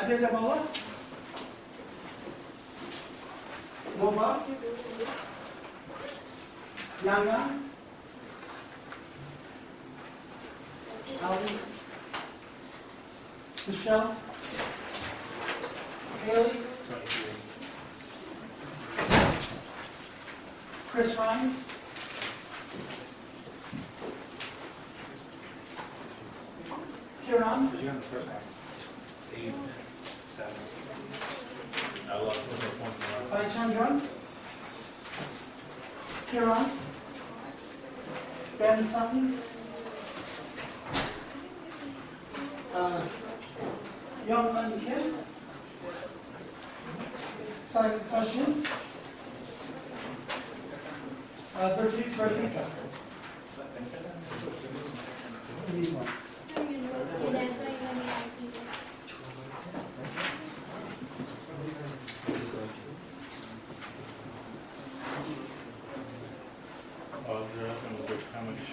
Ada di bawah? Boba? Yang? Aldi? Michelle? Haley? Chris Rhines? Kieran? Did you have the first one? 8, 7. I lost points in the last. Chandran? Kieran? Ben Sutton? Young Man Kim? Sachin? Vertika? Anyone? Oh, is there nothing with how much?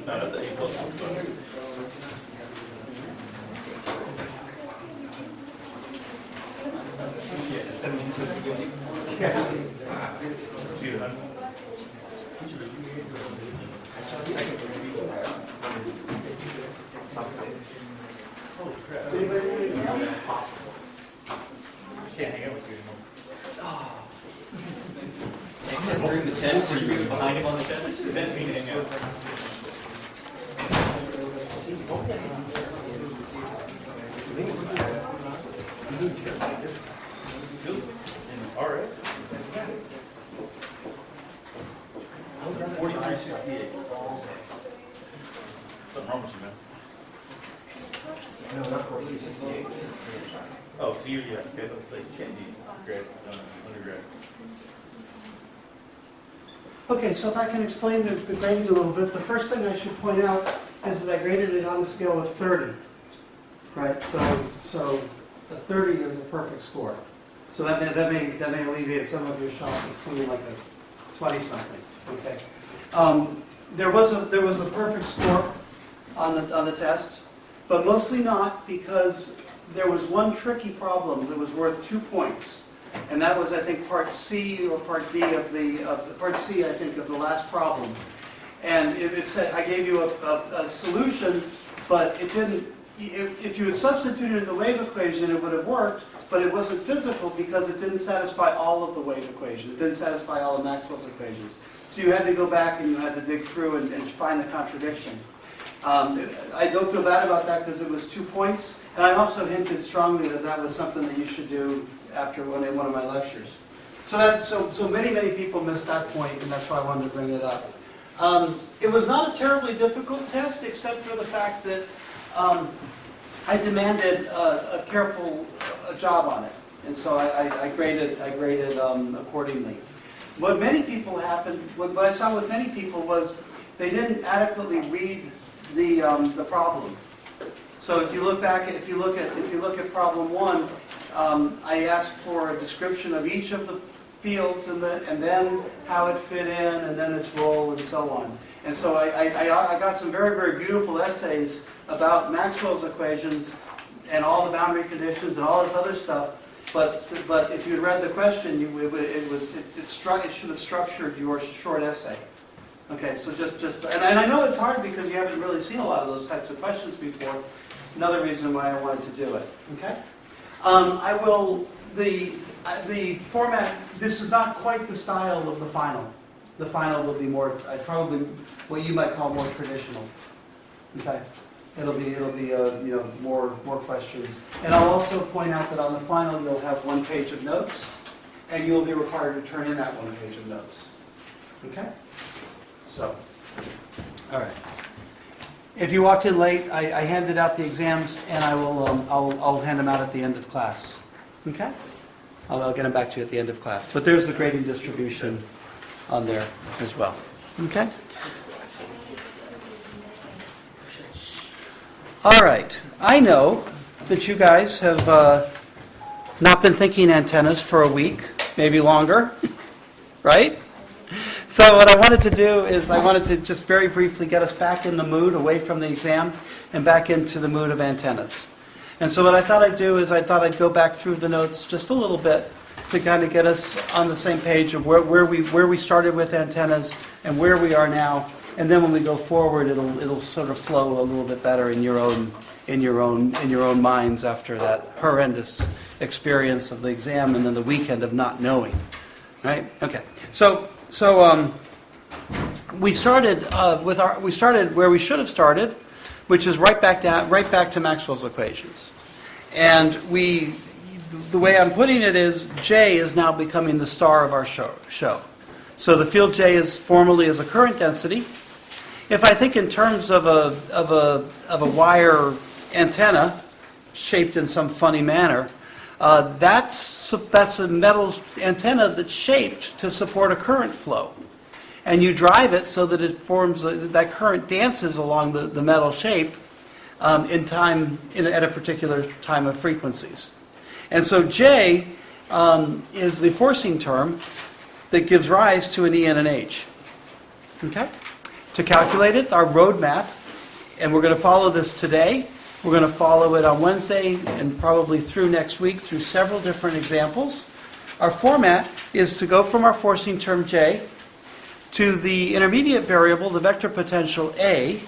No, that's an A plus one. Yeah, 17. Anybody else? Can't hang out with you anymore. Except during the test, so you're behind him on the test. That's me to hang out. All right. 4368. Something wrong with you, man. No, not 4368. Oh, so yeah, okay, let's say you can't be grad, undergrad. Okay, so if I can explain the grading a little bit, the first thing I should point out is that I graded it on the scale of 30. Right, so a 30 is a perfect score. So that may alleviate some of your shock with something like a 20-something. Okay. There was a perfect score on the test, but mostly not because there was one tricky problem that was worth 2 points, and that was, I think, part C or part D of the part C, I think, of the last problem. And it said I gave you a solution, but it didn't. If you had substituted the wave equation, it would have worked, but it wasn't physical because it didn't satisfy all of the wave equation. It didn't satisfy all of Maxwell's equations. So you had to go back and you had to dig through and find the contradiction. I don't feel bad about that because it was 2 points, and I also hinted strongly that that was something that you should do after one of my lectures. So many people missed that point, and that's why I wanted to bring it up. It was not a terribly difficult test, except for the fact that I demanded a careful job on it, and so I graded accordingly. What I saw with many people was they didn't adequately read the problem. So if you look at problem 1, I asked for a description of each of the fields and then how it fit in, and then its role, and so on. And so I got some very, very beautiful essays about Maxwell's equations and all the boundary conditions and all this other stuff. But if you had read the question, it should have structured your short essay. Okay, so and I know it's hard because you haven't really seen a lot of those types of questions before. Another reason why I wanted to do it. Okay, the format. This is not quite the style of the final. The final will be more, probably what you might call more traditional. Okay, it'll be more questions. And I'll also point out that on the final you'll have 1 page of notes, and you'll be required to turn in that 1 page of notes. Okay. So, all right. If you walked in late, I handed out the exams, and I'll hand them out at the end of class. Okay. I'll get them back to you at the end of class. But there's the grading distribution on there as well. Okay? All right. I know that you guys have not been thinking antennas for a week, maybe longer, right? So what I wanted to do is I wanted to just very briefly get us back in the mood, away from the exam, and back into the mood of antennas. And so what I thought I'd do is I thought I'd go back through the notes just a little bit to kind of get us on the same page of where we started with antennas and where we are now. And then when we go forward, it'll sort of flow a little bit better in your own minds after that horrendous experience of the exam and then the weekend of not knowing. Right? Okay. So we started where we should have started, which is right back to Maxwell's equations. And the way I'm putting it is J is now becoming the star of our show. So the field J is formally as a current density. If I think in terms of a wire antenna shaped in some funny manner, that's a metal antenna that's shaped to support a current flow. And you drive it so that it forms, that current dances along the metal shape in time, at a particular time of frequencies. And so J is the forcing term that gives rise to an E and an H. Okay? To calculate it, our roadmap, and we're going to follow this today, we're going to follow it on Wednesday and probably through next week through several different examples. Our format is to go from our forcing term J to the intermediate variable, the vector potential A,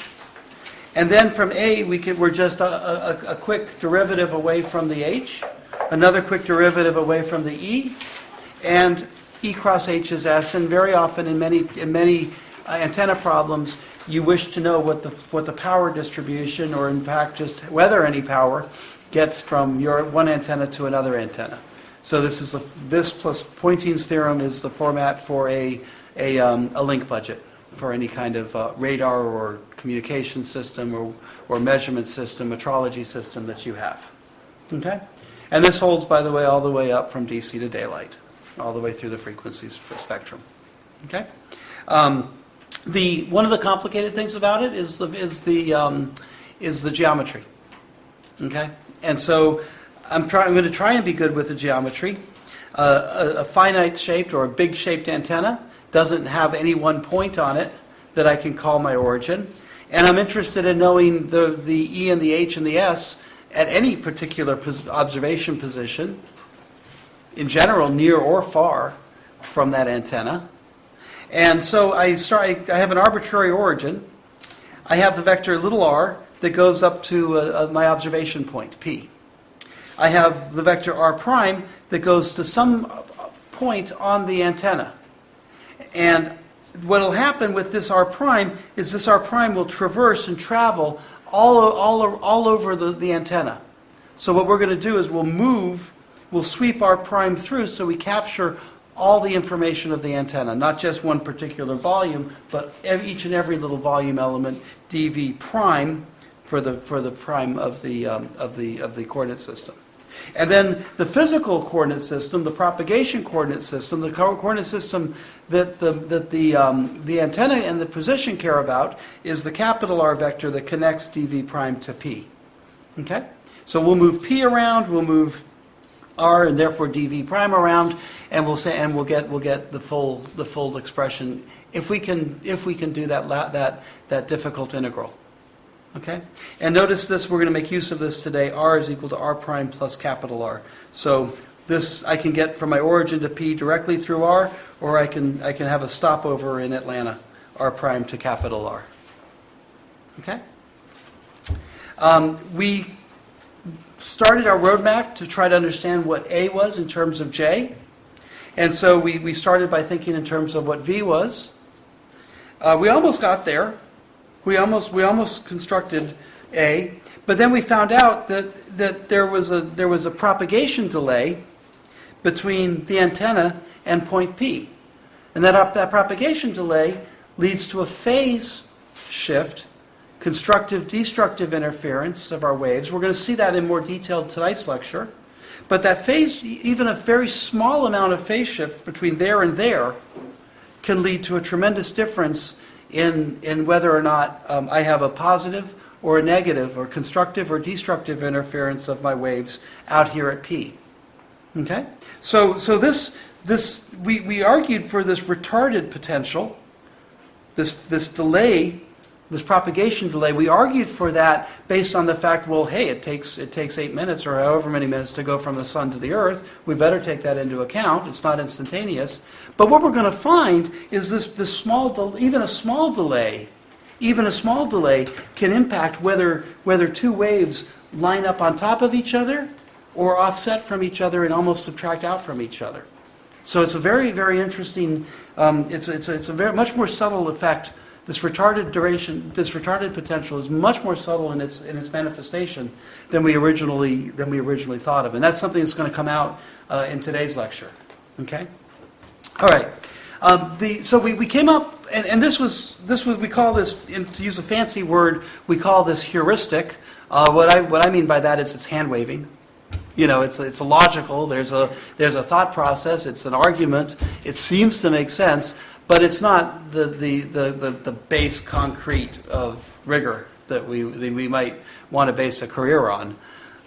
and then from A we're just a quick derivative away from the H, another quick derivative away from the E, and E cross H is S, and very often in many antenna problems, you wish to know what the power distribution, or in fact just whether any power, gets from your one antenna to another antenna. So this plus Poynting's theorem is the format for a link budget for any kind of radar or communication system or measurement system, metrology system that you have. Okay? And this holds, by the way, all the way up from DC to daylight, all the way through the frequencies spectrum. Okay? One of the complicated things about it is the geometry. Okay, and so I'm going to try and be good with the geometry. A finite shaped or a big shaped antenna doesn't have any one point on it that I can call my origin, and I'm interested in knowing the E and the H and the S at any particular observation position, in general, near or far from that antenna. And so I have an arbitrary origin. I have the vector little r that goes up to my observation point, P. I have the vector r prime that goes to some point on the antenna. And what will happen with this r prime is this r prime will traverse and travel all over the antenna. So what we're going to do is we'll sweep r prime through so we capture all the information of the antenna, not just one particular volume, but each and every little volume element, dv prime, for the prime of the coordinate system. And then the physical coordinate system, the propagation coordinate system, the coordinate system that the antenna and the position care about is the capital R vector that connects dv prime to p. Okay? So we'll move p around, we'll move r and therefore dv prime around, and we'll get the full expression if we can do that difficult integral. Okay? And notice this, we're going to make use of this today. R is equal to r prime plus capital R. So this I can get from my origin to P directly through R, or I can have a stopover in Atlanta, R prime to capital R. Okay? We started our roadmap to try to understand what A was in terms of J. And so we started by thinking in terms of what V was. We almost got there. We almost constructed A, but then we found out that there was a propagation delay between the antenna and point P, and that propagation delay leads to a phase shift, constructive destructive interference of our waves. We're going to see that in more detail in tonight's lecture, but that phase, even a very small amount of phase shift between there and there, can lead to a tremendous difference in whether or not I have a positive or a negative or constructive or destructive interference of my waves out here at P. Okay? So we argued for this retarded potential, this delay, this propagation delay. We argued for that based on the fact, well, hey, it takes 8 minutes or however many minutes to go from the sun to the earth. We better take that into account. It's not instantaneous. But what we're going to find is this small, even a small delay can impact whether two waves line up on top of each other or offset from each other and almost subtract out from each other. So it's a very, very interesting, it's a very much more subtle effect. This retarded potential is much more subtle in its manifestation than we originally thought of, and that's something that's going to come out in today's lecture. Okay, all right. So we came up, and this was we call this, to use a fancy word, we call this heuristic. What I mean by that is it's hand waving. You know, it's a logical. There's a thought process. It's an argument. It seems to make sense. But it's not the base concrete of rigor that we might want to base a career on,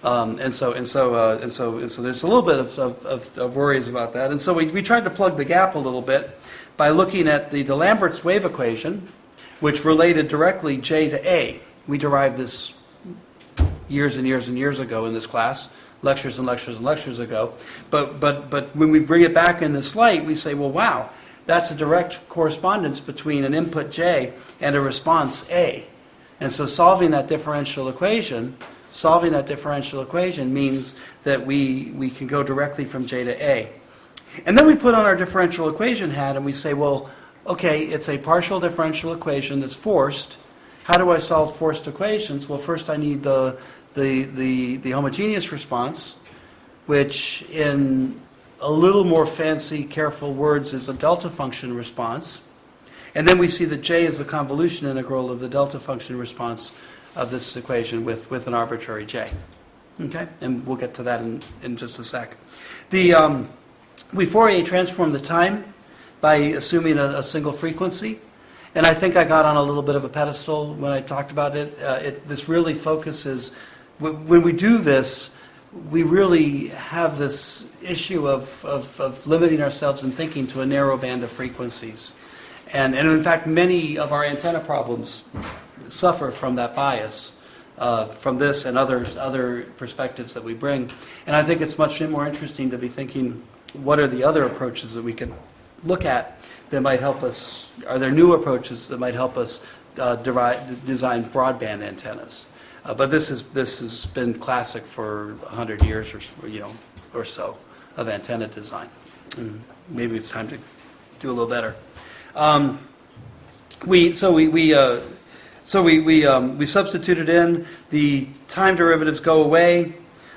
and so there's a little bit of worries about that, and so we tried to plug the gap a little bit by looking at the Lambert's wave equation, which related directly J to A. We derived this years and years and years ago in this class, lectures and lectures and lectures ago, but when we bring it back in this light, we say, well, wow. That's a direct correspondence between an input J and a response A. And so solving that differential equation means that we can go directly from J to A. And then we put on our differential equation hat and we say, well, okay, it's a partial differential equation that's forced. How do I solve forced equations? Well, first I need the homogeneous response, which in a little more fancy, careful words is a delta function response. And then we see that J is the convolution integral of the delta function response of this equation with an arbitrary J. Okay? And we'll get to that in just a sec. We Fourier transform the time by assuming a single frequency. And I think I got on a little bit of a pedestal when I talked about it. This really focuses, when we do this, we really have this issue of limiting ourselves and thinking to a narrow band of frequencies. And in fact, many of our antenna problems suffer from that bias, from this and other perspectives that we bring. And I think it's much more interesting to be thinking, what are the other approaches that we can look at that might help us? Are there new approaches that might help us design broadband antennas? But this has been classic for 100 years or so of antenna design. And maybe it's time to do a little better. We substituted in the time derivatives go away,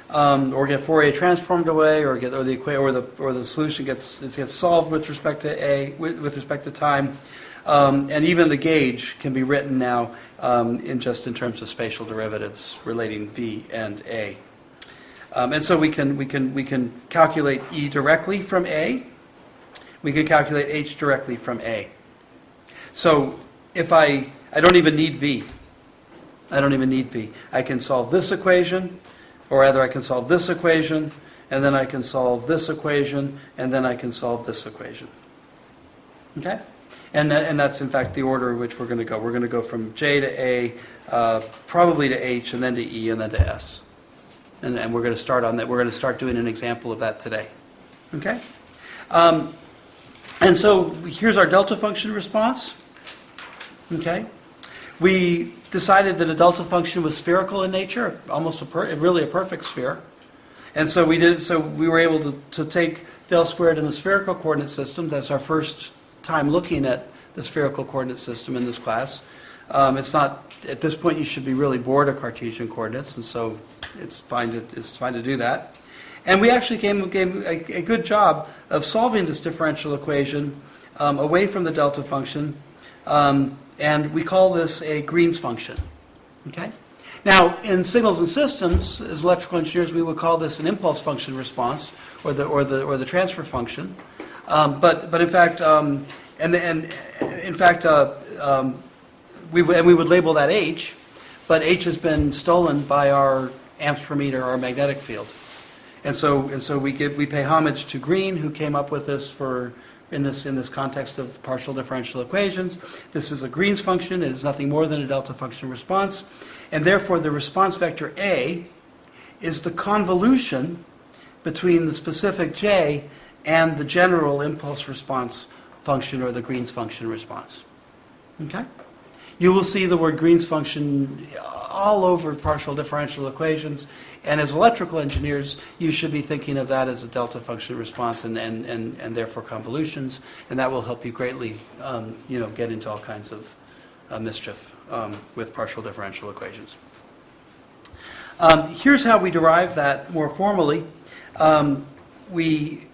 or get Fourier transformed away, or the solution gets solved with respect to with respect to time. And even the gauge can be written now in terms of spatial derivatives relating V and A. And so we can calculate E directly from A. We can calculate H directly from A. So if I don't even need V. I can solve this equation, or rather I can solve this equation, and then I can solve this equation, and then I can solve this equation. Okay? And that's, in fact, the order in which we're going to go. We're going to go from J to A, probably to H, and then to E, and then to S. And we're going to start on that. We're going to start doing an example of that today. Okay? And so here's our delta function response. Okay? We decided that a delta function was spherical in nature, almost really a perfect sphere. And so we were able to take del squared in the spherical coordinate system. That's our first time looking at the spherical coordinate system in this class. It's not, at this point you should be really bored of Cartesian coordinates, and so it's fine to do that. And we actually gave a good job of solving this differential equation away from the delta function, and we call this a Green's function. Okay? Now, in signals and systems, as electrical engineers, we would call this an impulse function response, or the transfer function. But in fact, we would label that H, but H has been stolen by our amps per meter, our magnetic field. And so we pay homage to Green, who came up with this in this context of partial differential equations. This is a Green's function. It is nothing more than a delta function response. And therefore, the response vector A is the convolution between the specific J and the general impulse response function, or the Green's function response. Okay? You will see the word Green's function all over partial differential equations, and as electrical engineers, you should be thinking of that as a delta function response and therefore convolutions, and that will help you greatly get into all kinds of mischief with partial differential equations. Here's how we derive that more formally. We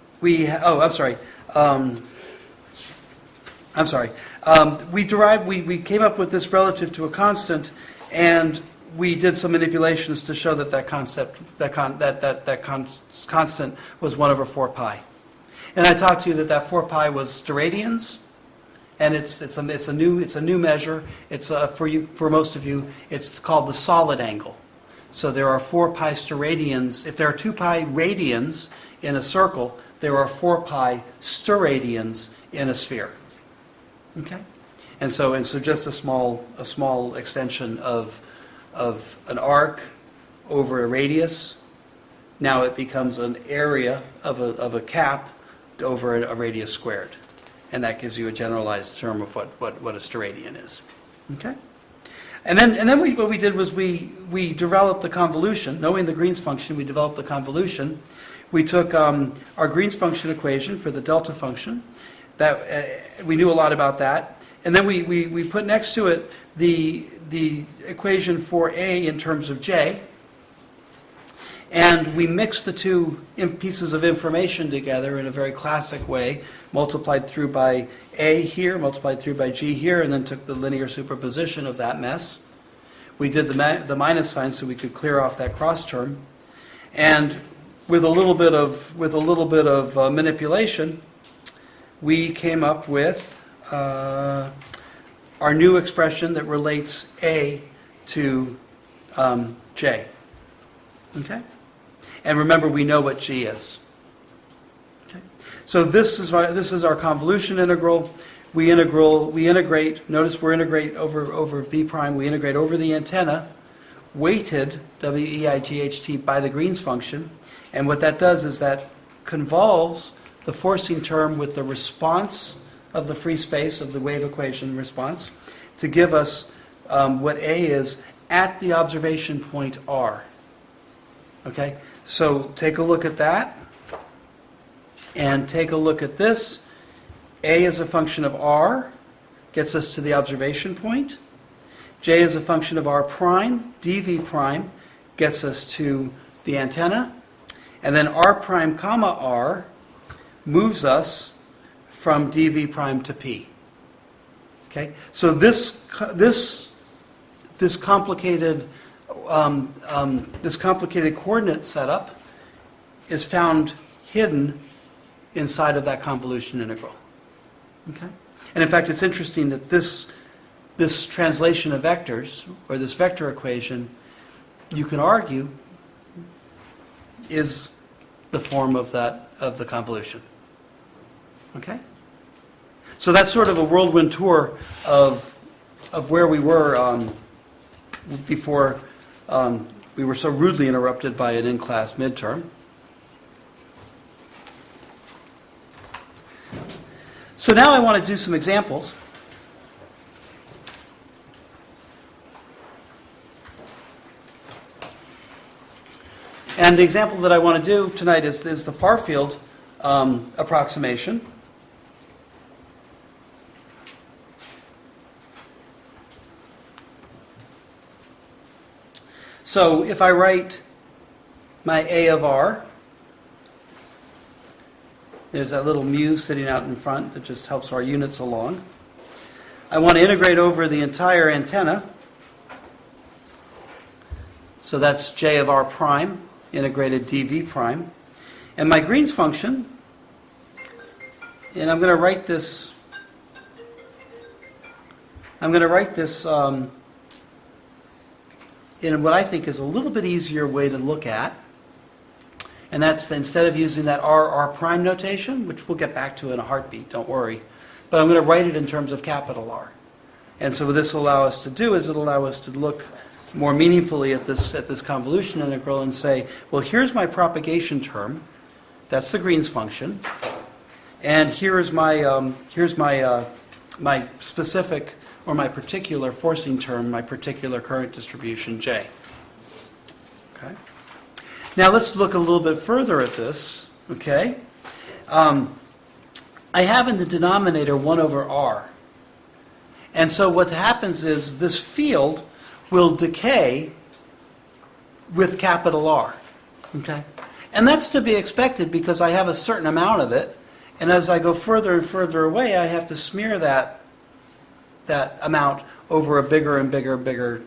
came up with this relative to a constant, and we did some manipulations to show that constant was 1 over 4 pi. And I talked to you that 4 pi was steradians, and it's a new measure. It's for most of you, it's called the solid angle. So there are 4 pi steradians. If there are 2 pi radians in a circle, there are 4 pi steradians in a sphere. Okay, and so just a small extension of an arc over a radius. Now it becomes an area of a cap over a radius squared, and that gives you a generalized term of what a steradian is. Okay, and then what we did was we developed the convolution. Knowing the Green's function, we developed the convolution. We took our Green's function equation for the delta function. That we knew a lot about that, and then we put next to it the equation for A in terms of J, and we mixed the two pieces of information together in a very classic way, multiplied through by A here, multiplied through by G here, and then took the linear superposition of that mess. We did the minus sign so we could clear off that cross term, and with a little bit of manipulation, we came up with our new expression that relates A to J. Okay? And remember, we know what G is. Okay? So this is our convolution integral. We integrate. Notice we're integrate over V prime. We integrate over the antenna, weighted WEIGHT by the Green's function, and what that does is that convolves the forcing term with the response of the free space of the wave equation response to give us what A is at the observation point R. Okay, so take a look at that, and take a look at this. A is a function of R, gets us to the observation point. J is a function of R prime, dV prime, gets us to the antenna. And then R prime comma R moves us from dV prime to P. Okay, so this complicated coordinate setup is found hidden inside of that convolution integral. Okay, and in fact, it's interesting that this translation of vectors, or this vector equation, you can argue is the form of the convolution. Okay? So that's sort of a whirlwind tour of where we were before we were so rudely interrupted by an in-class midterm. So now I want to do some examples. And the example that I want to do tonight is the far field approximation. So if I write my A of R, there's that little mu sitting out in front that just helps our units along. I want to integrate over the entire antenna. So that's J of R prime, integrated dV prime. And my Green's function, and I'm going to write this I'm going to write this in what I think is a little bit easier way to look at. And that's instead of using that R prime notation, which we'll get back to in a heartbeat, don't worry. But I'm going to write it in terms of capital R. And so what this will allow us to do is it'll allow us to look more meaningfully at this convolution integral and say, well, here's my propagation term. That's the Green's function. And here's my my specific or my particular forcing term, my particular current distribution, J. Okay. Now let's look a little bit further at this. Okay. I have in the denominator 1 over R. And so what happens is this field will decay with capital R. Okay? And that's to be expected because I have a certain amount of it. And as I go further and further away, I have to smear that amount over a bigger and bigger and bigger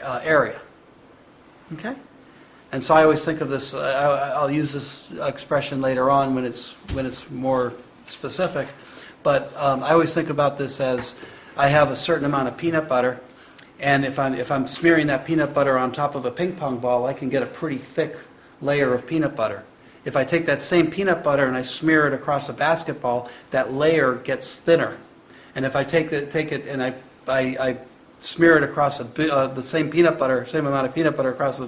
area. Okay? And so I always think of this, I'll use this expression later on when it's more specific, but I always think about this as I have a certain amount of peanut butter, and if I'm smearing that peanut butter on top of a ping pong ball, I can get a pretty thick layer of peanut butter. If I take that same peanut butter and I smear it across a basketball, that layer gets thinner. And if I take it and I smear it across the same amount of peanut butter across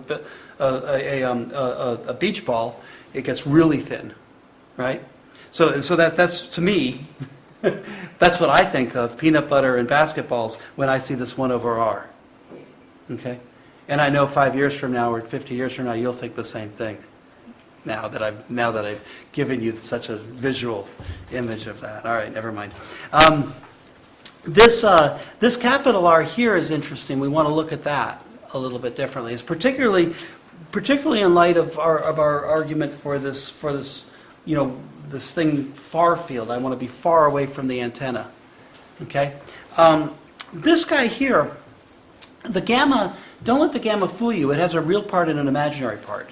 a beach ball, it gets really thin, right? So that's to me, that's what I think of peanut butter and basketballs when I see this 1 over R. Okay, and I know 5 years from now or 50 years from now you'll think the same thing. Now that I've given you such a visual image of that. All right, never mind. This capital R here is interesting. We want to look at that a little bit differently. It's particularly in light of our argument for this this thing far field. I want to be far away from the antenna. Okay, this guy here, the gamma. Don't let the gamma fool you. It has a real part and an imaginary part.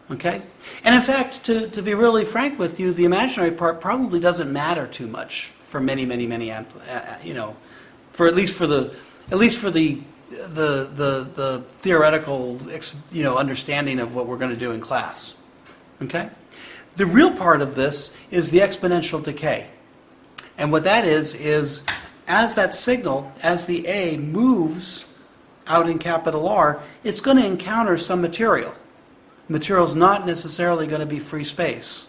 Okay, and in fact, to be really frank with you, the imaginary part probably doesn't matter too much for many, for at least for the theoretical, understanding of what we're going to do in class. Okay, the real part of this is the exponential decay, and what that is as that signal, as the A moves out in capital R, it's going to encounter some material. Material's not necessarily going to be free space.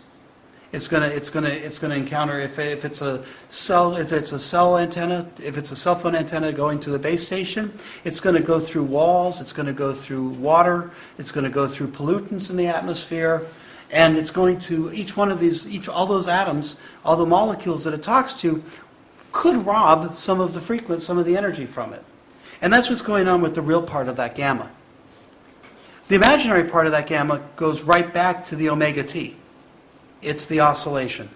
It's going to encounter if it's a cell antenna, if it's a cell phone antenna going to the base station, it's going to go through walls, it's going to go through water, it's going to go through pollutants in the atmosphere, and it's going to all those atoms, all the molecules that it talks to, could rob some of the energy from it. And that's what's going on with the real part of that gamma. The imaginary part of that gamma goes right back to the omega t. It's the oscillation.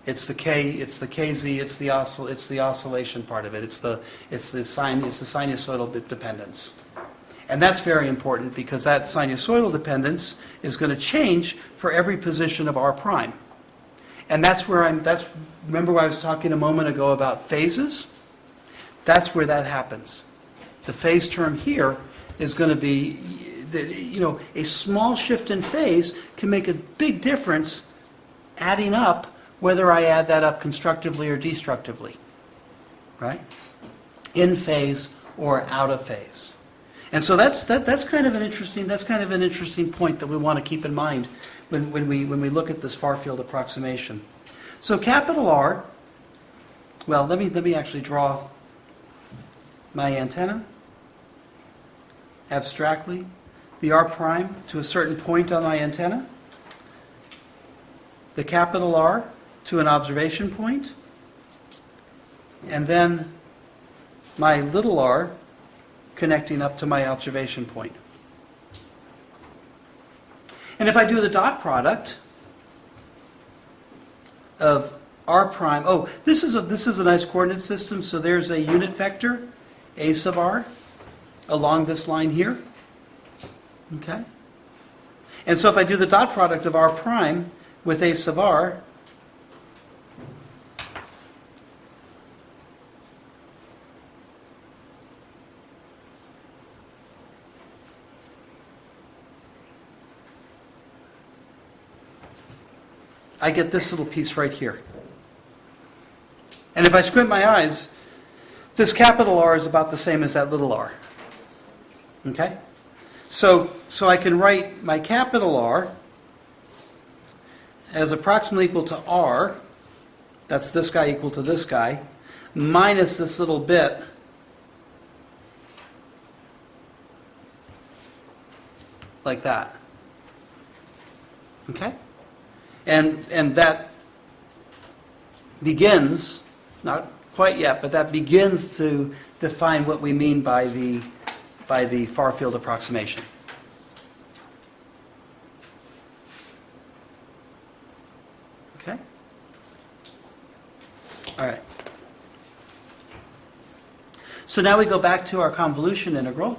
It's the K. It's the KZ. It's the oscillation part of it. It's the sinusoidal dependence, and that's very important because that sinusoidal dependence is going to change for every position of R prime, and remember what I was talking a moment ago about phases. That's where that happens. The phase term here is going to be, a small shift in phase can make a big difference adding up, whether I add that up constructively or destructively, right? In phase or out of phase. And so that's kind of an interesting point that we want to keep in mind when we look at this far field approximation. So capital R, well, let me actually draw my antenna abstractly, the R prime to a certain point on my antenna, the capital R to an observation point, and then my little r connecting up to my observation point. And if I do the dot product of R prime, this is a nice coordinate system, so there's a unit vector, A sub r, along this line here. Okay? And so if I do the dot product of R prime with A sub r, I get this little piece right here. And if I squint my eyes, this capital R is about the same as that little r. Okay? So I can write my capital R as approximately equal to R, that's this guy equal to this guy, minus this little bit like that. Okay? And that begins, not quite yet, but that begins to define what we mean by the far field approximation. Okay? All right. So now we go back to our convolution integral.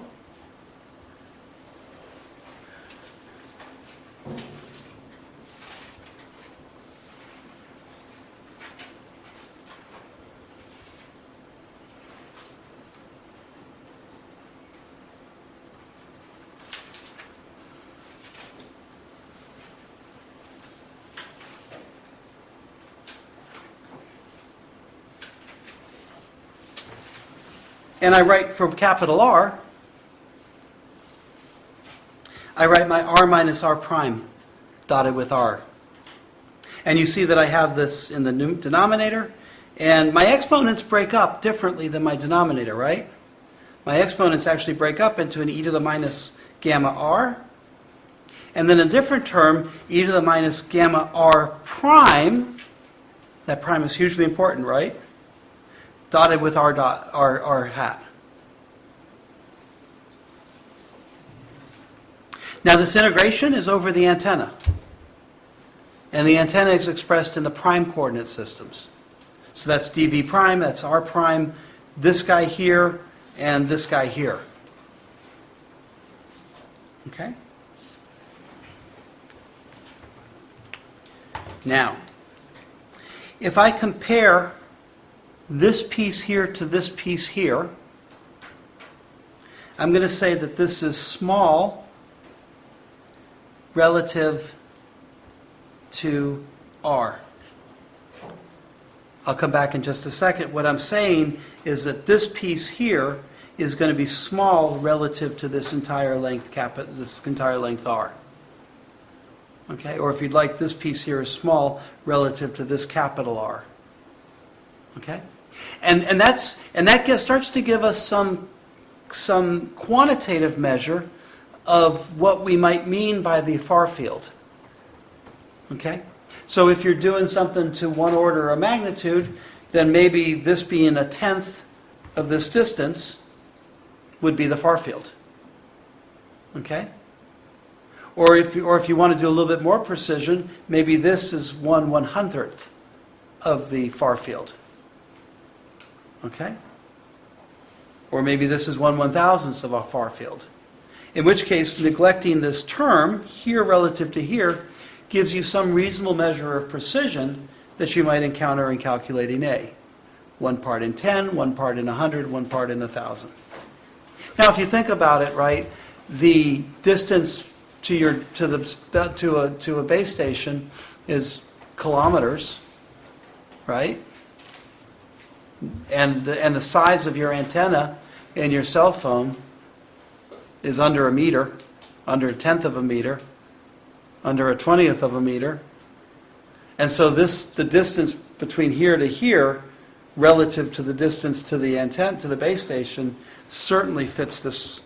And I write for capital R, I write my R minus R prime dotted with R. And you see that I have this in the denominator, and my exponents break up differently than my denominator, right? My exponents actually break up into an e to the minus gamma R, and then a different term, e to the minus gamma R prime. That prime is hugely important, right? Dotted with R hat. Now this integration is over the antenna. And the antenna is expressed in the prime coordinate systems. So that's dv prime, that's R prime, this guy here, and this guy here. Okay? Now, if I compare this piece here to this piece here, I'm going to say that this is small relative to R. I'll come back in just a second. What I'm saying is that this piece here is going to be small relative to this entire length R. Okay, or if you'd like, this piece here is small relative to this capital R. Okay? And that starts to give us some quantitative measure of what we might mean by the far field. Okay? So if you're doing something to one order of magnitude, then maybe this being a tenth of this distance would be the far field. Okay? Or if you want to do a little bit more precision, maybe this is 1/100th of the far field. Okay? Or maybe this is 1/1000th of a far field. In which case, neglecting this term, here relative to here, gives you some reasonable measure of precision that you might encounter in calculating A. 1 part in 10, 1 part in 100, 1 part in 1,000. Now, if you think about it, right, the distance to a base station is kilometers, right? And the size of your antenna in your cell phone is under a meter, under a tenth of a meter, under a 20th of a meter. And so the distance between here to here, relative to the distance to the antenna, to the base station, certainly fits this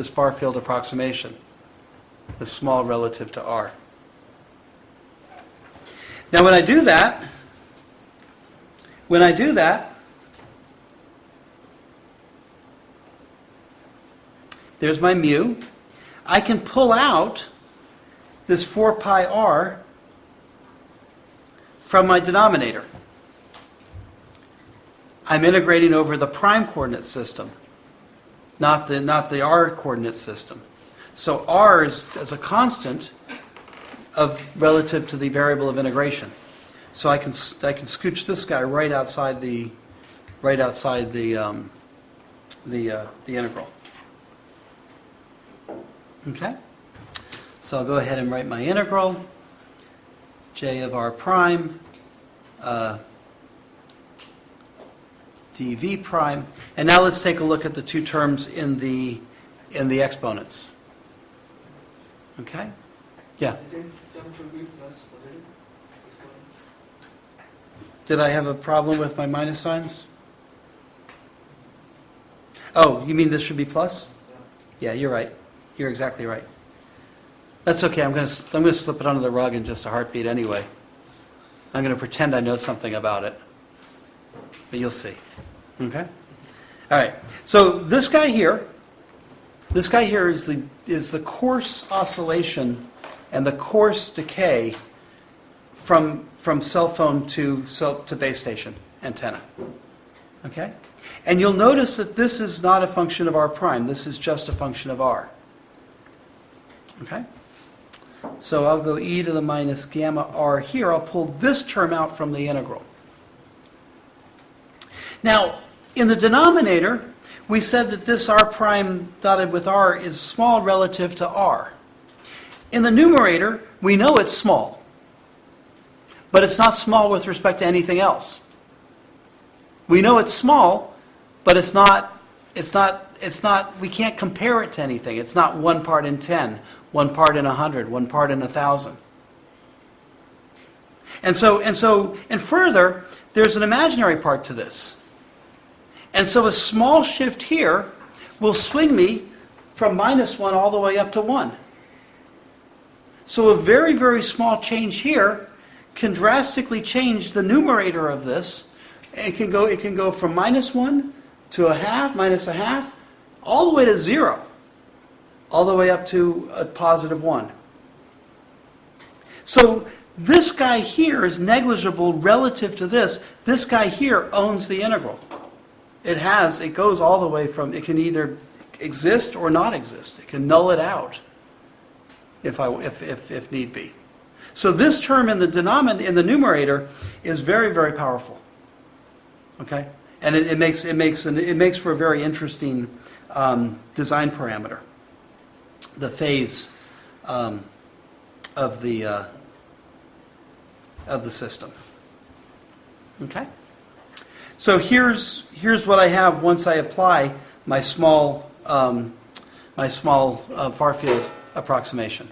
far field approximation, this small relative to R. Now when I do that, there's my mu. I can pull out this 4 pi r from my denominator. I'm integrating over the prime coordinate system, not the r coordinate system. So r is as a constant relative to the variable of integration. So I can scooch this guy right outside the integral. Okay? So I'll go ahead and write my integral. j of r prime, dv prime. And now let's take a look at the two terms in the exponents. Okay? Yeah. Second term should be plus positive exponent. Did I have a problem with my minus signs? Oh, you mean this should be plus? Yeah, you're right. You're exactly right. That's okay. I'm going to slip it under the rug in just a heartbeat anyway. I'm going to pretend I know something about it. But you'll see. Okay? All right. So this guy here is the coarse oscillation and the coarse decay from cell phone to base station antenna. Okay? And you'll notice that this is not a function of r prime. This is just a function of r. Okay? So I'll go e to the minus gamma r here. I'll pull this term out from the integral. Now, in the denominator, we said that this r prime dotted with r is small relative to r. In the numerator, we know it's small. But it's not small with respect to anything else. We know it's small, but we can't compare it to anything. It's not 1 part in 10, 1 part in 100, 1 part in 1,000. And further, there's an imaginary part to this. And so a small shift here will swing me from -1 all the way up to 1. So a very, very small change here can drastically change the numerator of this. It can go from -1 to a half, minus a half, all the way to 0, all the way up to a positive 1. So this guy here is negligible relative to this. This guy here owns the integral. It goes all the way from, it can either exist or not exist. It can null it out if need be. So this term in the numerator is very, very powerful. Okay? And it makes for a very interesting design parameter, the phase of the system. Okay. So here's what I have once I apply my small far field approximation.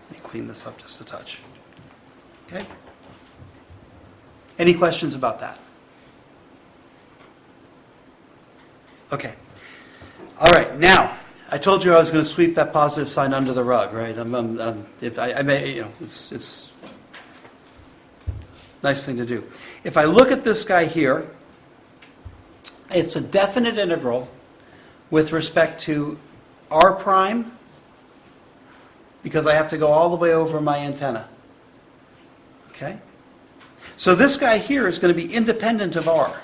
Let me clean this up just a touch. Okay. Any questions about that? Okay. All right. Now, I told you I was going to sweep that positive sign under the rug, right? If I may, it's a nice thing to do. If I look at this guy here, it's a definite integral with respect to r prime, because I have to go all the way over my antenna. Okay? So this guy here is going to be independent of r.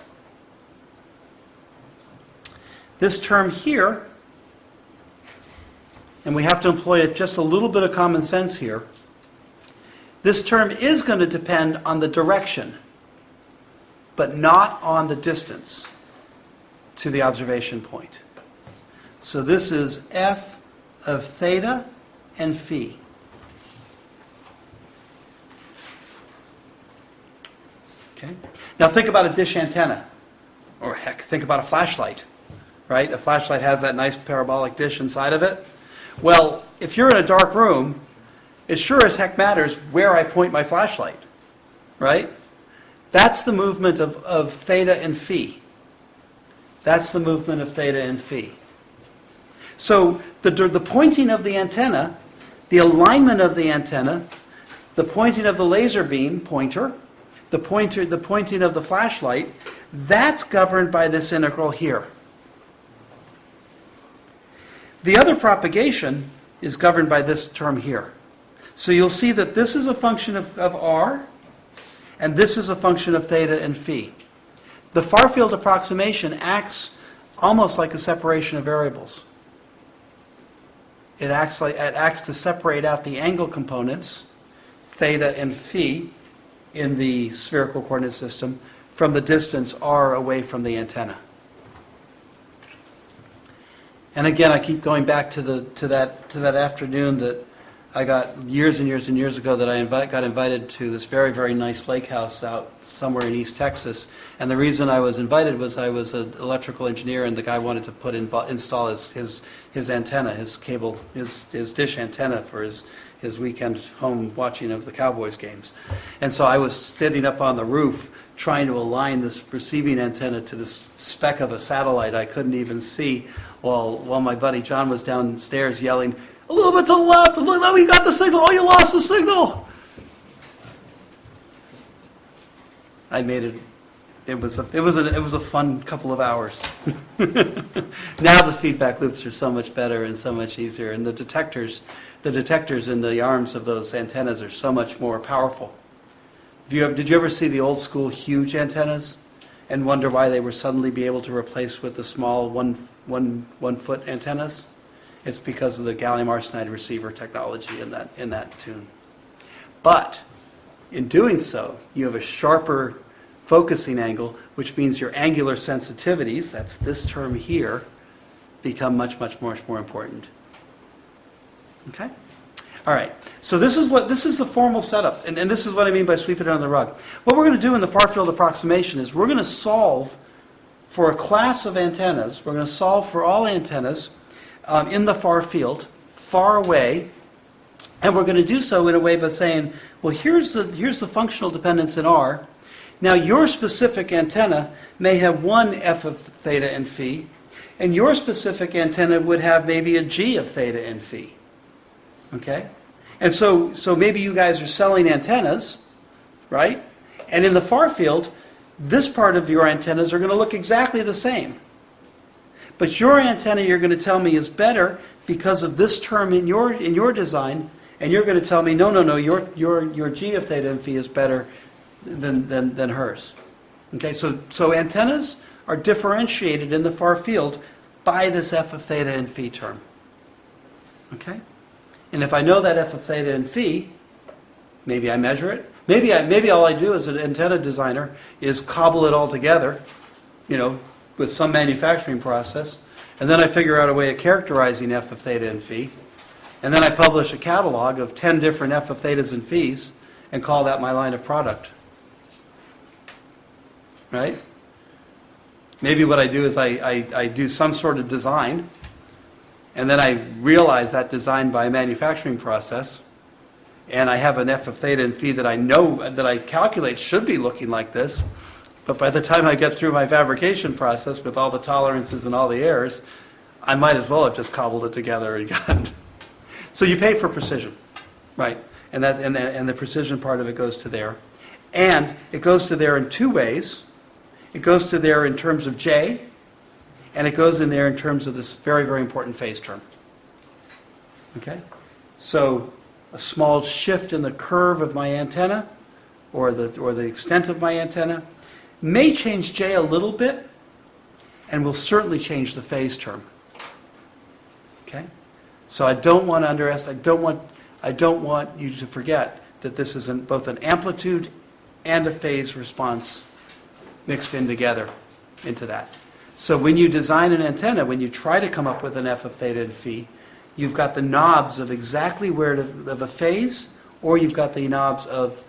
This term here, and we have to employ just a little bit of common sense here, this term is going to depend on the direction, but not on the distance to the observation point. So this is f of theta and phi. Okay. Now think about a dish antenna, or heck, think about a flashlight, right? A flashlight has that nice parabolic dish inside of it. Well, if you're in a dark room, it sure as heck matters where I point my flashlight, right? That's the movement of theta and phi. That's the movement of theta and phi. So the pointing of the antenna, the alignment of the antenna, the pointing of the laser beam pointer, the pointing of the flashlight, that's governed by this integral here. The other propagation is governed by this term here. So you'll see that this is a function of r, and this is a function of theta and phi. The far field approximation acts almost like a separation of variables. It acts to separate out the angle components, theta and phi, in the spherical coordinate system from the distance r away from the antenna. And again, I keep going back to that afternoon that I got years and years and years ago that I got invited to this very, very nice lake house out somewhere in East Texas. And the reason I was invited was I was an electrical engineer, and the guy wanted to install his antenna, his cable, his dish antenna for his weekend home watching of the Cowboys games. And so I was sitting up on the roof trying to align this receiving antenna to this speck of a satellite I couldn't even see, while my buddy John was downstairs yelling, "A little bit to the left! Look, oh, you got the signal! Oh, you lost the signal!" I made it. It was a fun couple of hours. Now the feedback loops are so much better and so much easier, and the detectors in the arms of those antennas are so much more powerful. Did you ever see the old school huge antennas and wonder why they were suddenly be able to replace with the small one foot antennas? It's because of the gallium arsenide receiver technology in that tune. But in doing so, you have a sharper focusing angle, which means your angular sensitivities, that's this term here, become much more important. Okay? All right. So this is the formal setup, and this is what I mean by sweeping it under the rug. What we're going to do in the far field approximation is we're going to solve for a class of antennas. We're going to solve for all antennas in the far field, far away, and we're going to do so in a way by saying, well, here's the functional dependence in R. Now, your specific antenna may have one f of theta and phi, and your specific antenna would have maybe a g of theta and phi. Okay? And so maybe you guys are selling antennas, right? And in the far field, this part of your antennas are going to look exactly the same. But your antenna, you're going to tell me, is better because of this term in your design, and you're going to tell me, no, your g of theta and phi is better than hers. Okay, so antennas are differentiated in the far field by this f of theta and phi term. Okay? And if I know that f of theta and phi, maybe I measure it. Maybe all I do as an antenna designer is cobble it all together, with some manufacturing process, and then I figure out a way of characterizing f of theta and phi, and then I publish a catalog of 10 different f of thetas and phis and call that my line of product. Right? Maybe what I do is I do some sort of design, and then I realize that design by a manufacturing process, and I have an f of theta and phi that I know, that I calculate should be looking like this, but by the time I get through my fabrication process with all the tolerances and all the errors, I might as well have just cobbled it together and gotten. So you pay for precision, right? And the precision part of it goes to there. And it goes to there in two ways. It goes to there in terms of J, and it goes in there in terms of this very, very important phase term. Okay? So a small shift in the curve of my antenna, or the extent of my antenna, may change J a little bit, and will certainly change the phase term. Okay? So I don't want to underestimate. I don't want you to forget that this is both an amplitude and a phase response mixed in together into that. So when you design an antenna, when you try to come up with an f of theta and phi, you've got the knobs of exactly where of a phase, or you've got the knobs of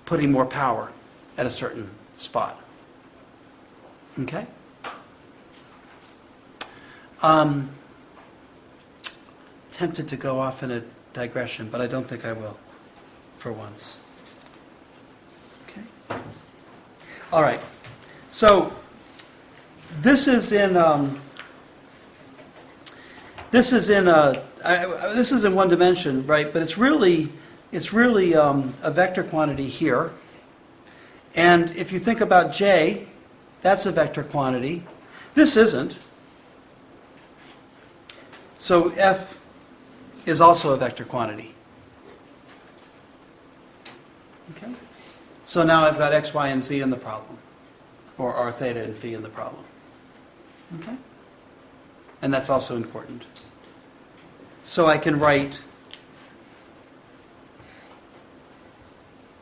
putting more power at a certain spot. Okay? Tempted to go off in a digression, but I don't think I will, for once. Okay? All right. So this is in one dimension, right? But it's really a vector quantity here. And if you think about J, that's a vector quantity. This isn't. So F is also a vector quantity. Okay? So now I've got X, Y, and Z in the problem. Or R theta and phi in the problem. Okay? And that's also important. So I can write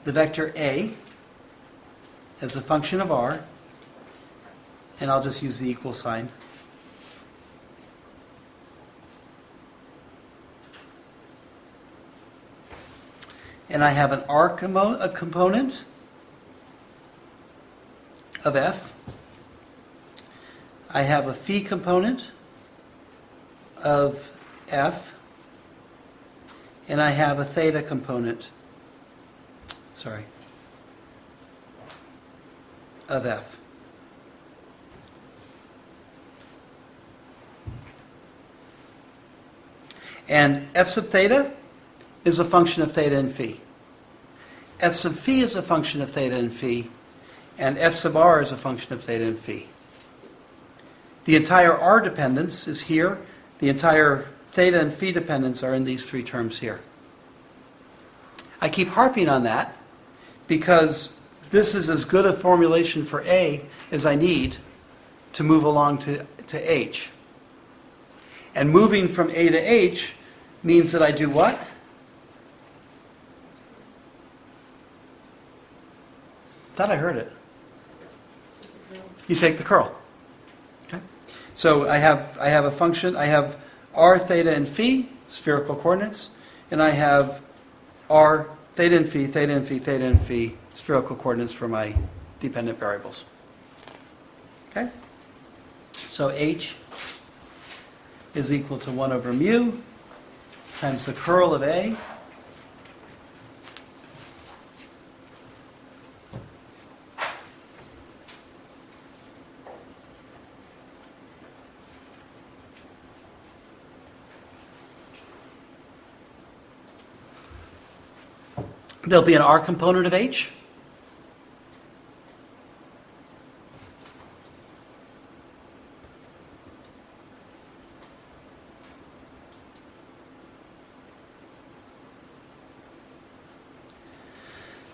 the vector A as a function of R, and I'll just use the equal sign. and I have an R component of F. I have a phi component of F, and I have a theta component, of F. And F sub theta is a function of theta and phi. F sub phi is a function of theta and phi, and F sub r is a function of theta and phi. The entire r dependence is here. The entire theta and phi dependence are in these three terms here. I keep harping on that because this is as good a formulation for A as I need to move along to H. And moving from A to H means that I do what? Thought I heard it. You take the curl. Okay. So I have a function. I have r, theta, and phi, spherical coordinates, and I have r, theta and phi, theta and phi, theta and phi, spherical coordinates for my dependent variables. Okay. So H is equal to 1 over mu times the curl of A there'll be an R component of H.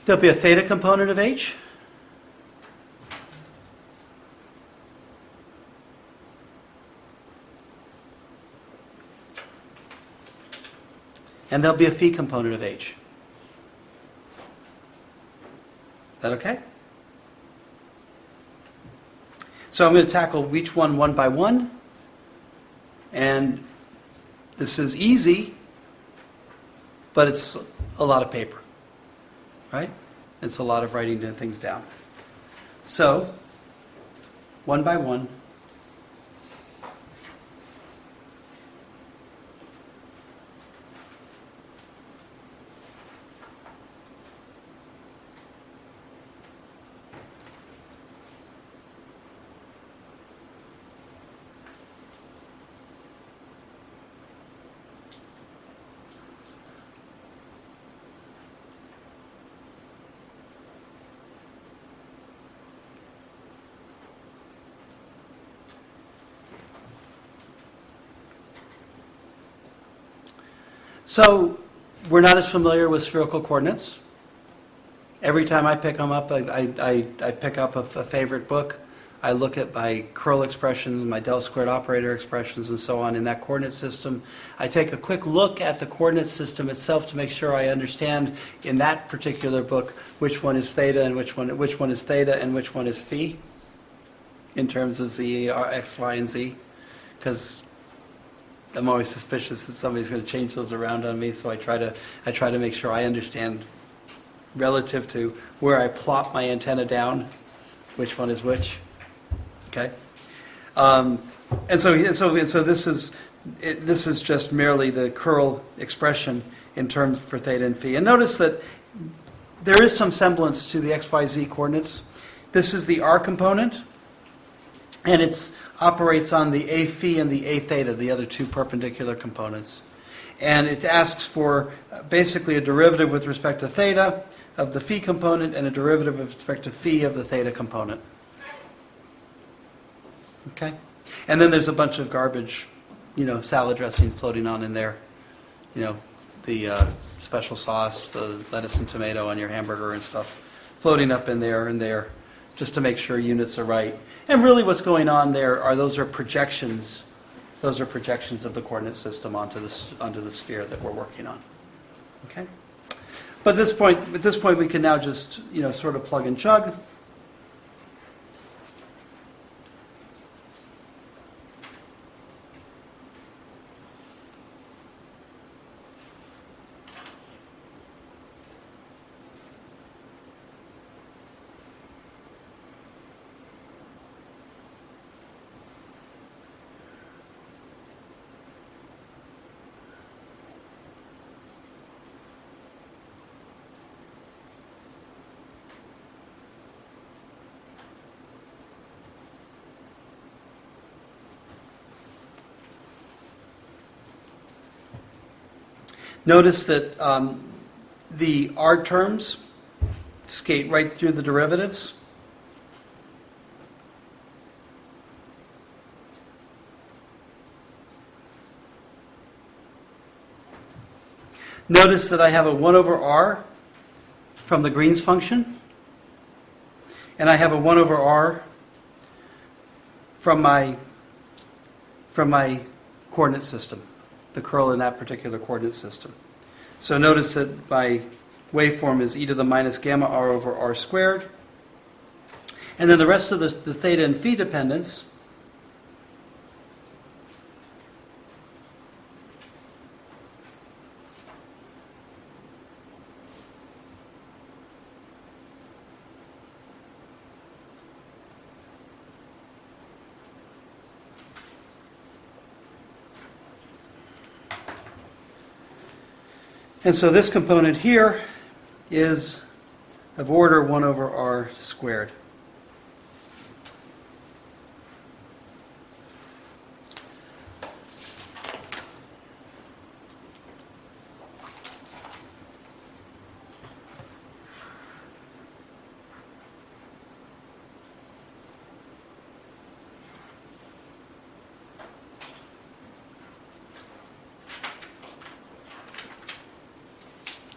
There'll be a theta component of H. And there'll be a phi component of H. Is that okay? So I'm going to tackle each one by one. And this is easy, but it's a lot of paper. Right? It's a lot of writing things down. So, one by one. So, we're not as familiar with spherical coordinates. Every time I pick them up, I pick up a favorite book. I look at my curl expressions, my del squared operator expressions, and so on in that coordinate system. I take a quick look at the coordinate system itself to make sure I understand in that particular book which one is theta and which one is theta and which one is phi in terms of z, x, y, and z, because I'm always suspicious that somebody's going to change those around on me, so I try to make sure I understand relative to where I plop my antenna down, which one is which. Okay, and so this is just merely the curl expression in terms for theta and phi. And notice that there is some semblance to the x, y, z coordinates. This is the r component, and it operates on the a phi and the a theta, the other two perpendicular components. And it asks for basically a derivative with respect to theta of the phi component and a derivative with respect to phi of the theta component. Okay? And then there's a bunch of garbage, salad dressing floating on in there. The special sauce, the lettuce and tomato on your hamburger and stuff floating up in there and there, just to make sure units are right. And really what's going on there are projections. Those are projections of the coordinate system onto the sphere that we're working on. Okay? But at this point we can now just, sort of plug and chug. Notice that the r terms skate right through the derivatives. Notice that I have a 1 over r from the Green's function, and I have a 1 over r from my coordinate system, the curl in that particular coordinate system. So notice that my waveform is e to the minus gamma r over r squared. And then the rest of the theta and phi dependence and so this component here is of order 1 over r squared.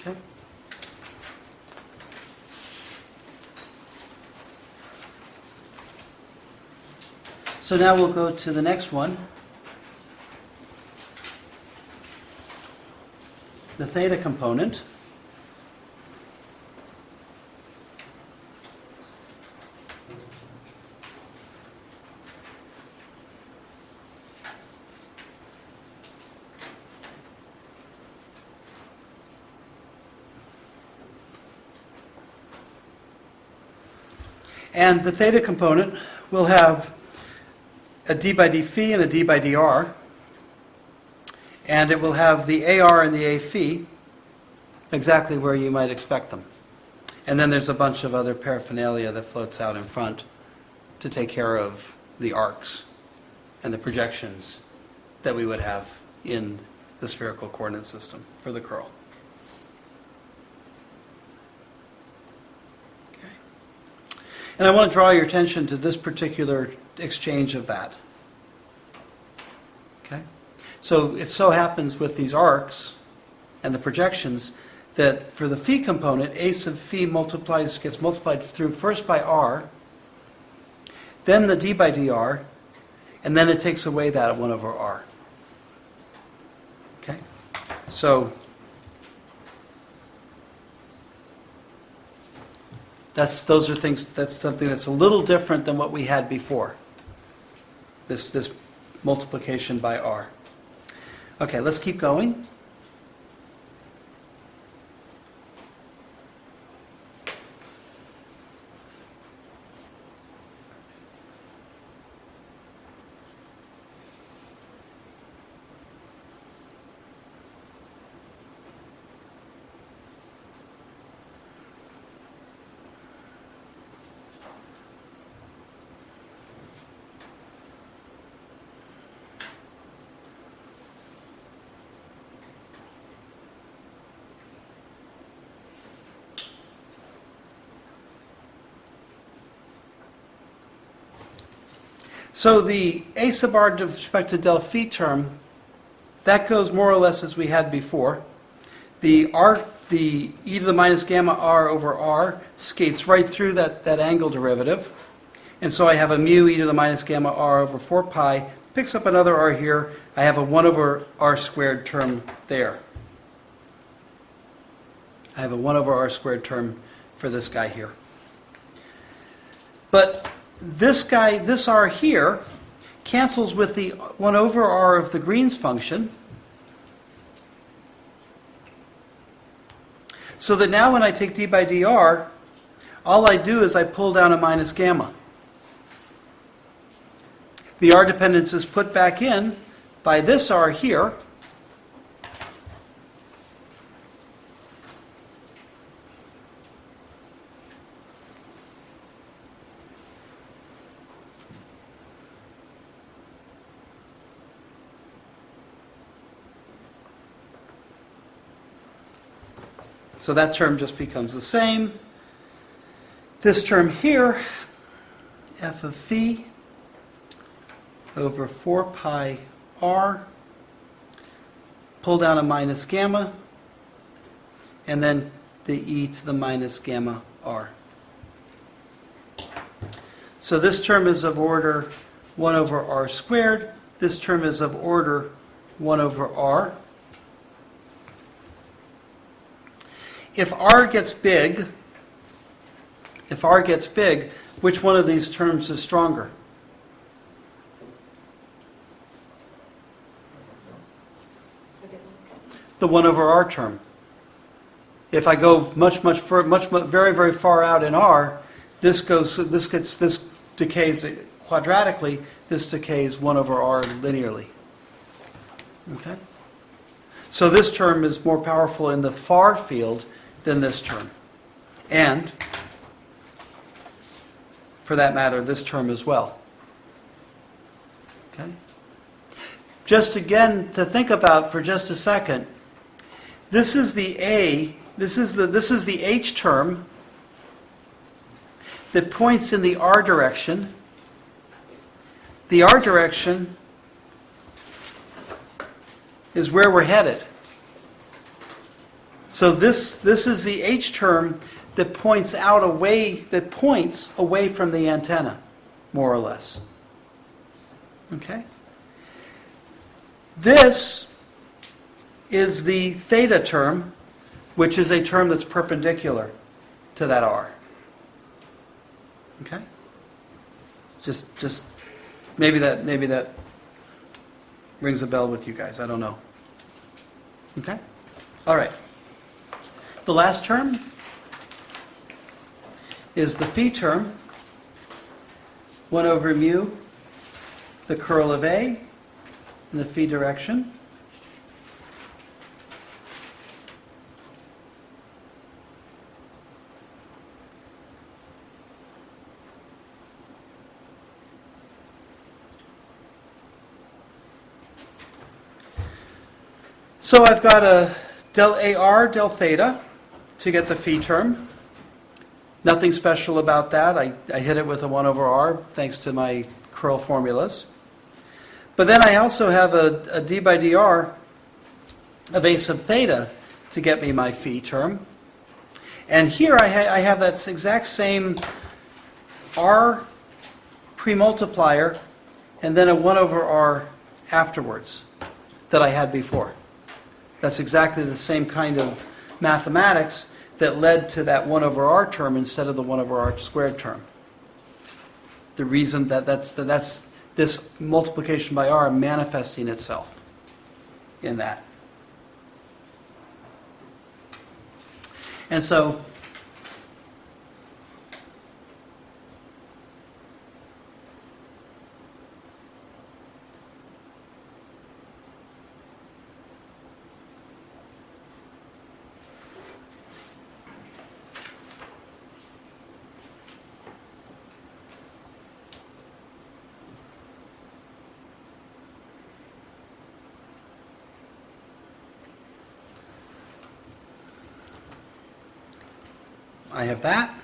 Okay. So now we'll go to the next one, the theta component. And the theta component will have a d by d phi and a d by dr, and it will have the AR and the A phi exactly where you might expect them. And then there's a bunch of other paraphernalia that floats out in front to take care of the arcs and the projections that we would have in the spherical coordinate system for the curl. Okay. And I want to draw your attention to this particular exchange of that. Okay? So it so happens with these arcs and the projections that for the phi component, a sub phi gets multiplied through first by r, then the d by dr, and then it takes away that 1 over r. Okay? So that's something that's a little different than what we had before. This multiplication by r. Okay, let's keep going. So the a sub r with respect to del phi term, that goes more or less as we had before. The e to the minus gamma r over r skates right through that angle derivative. And so I have a mu e to the minus gamma r over 4 pi, picks up another r here. I have a 1 over r squared term there. I have a 1 over r squared term for this guy here. But this r here cancels with the 1 over r of the Green's function. So that now when I take d by dr, all I do is I pull down a minus gamma. The r dependence is put back in by this r here. So that term just becomes the same. This term here, f of phi over 4 pi r, pull down a minus gamma, and then the e to the minus gamma r. So this term is of order 1 over r squared. This term is of order 1 over r. If r gets big, which one of these terms is stronger? The 1 over r term. If I go very, very far out in r, this decays quadratically, this decays 1 over r linearly. Okay? So this term is more powerful in the far field than this term. And, for that matter, this term as well. Okay? Just again to think about for just a second, this is the A, this is the H term that points in the R direction. The R direction is where we're headed. So this is the H term that points away from the antenna, more or less. Okay? This is the theta term, which is a term that's perpendicular to that R. Okay? Just maybe that rings a bell with you guys. I don't know. Okay? All right. The last term is the phi term, 1 over mu, the curl of A in the phi direction. So I've got a del AR, del theta to get the phi term. Nothing special about that. I hit it with a 1 over r thanks to my curl formulas. But then I also have a d by dr of a sub theta to get me my phi term. And here I have that exact same r pre-multiplier and then a 1 over r afterwards that I had before. That's exactly the same kind of mathematics that led to that 1 over r term instead of the 1 over r squared term. The reason that's this multiplication by r manifesting itself in that. And so I have that.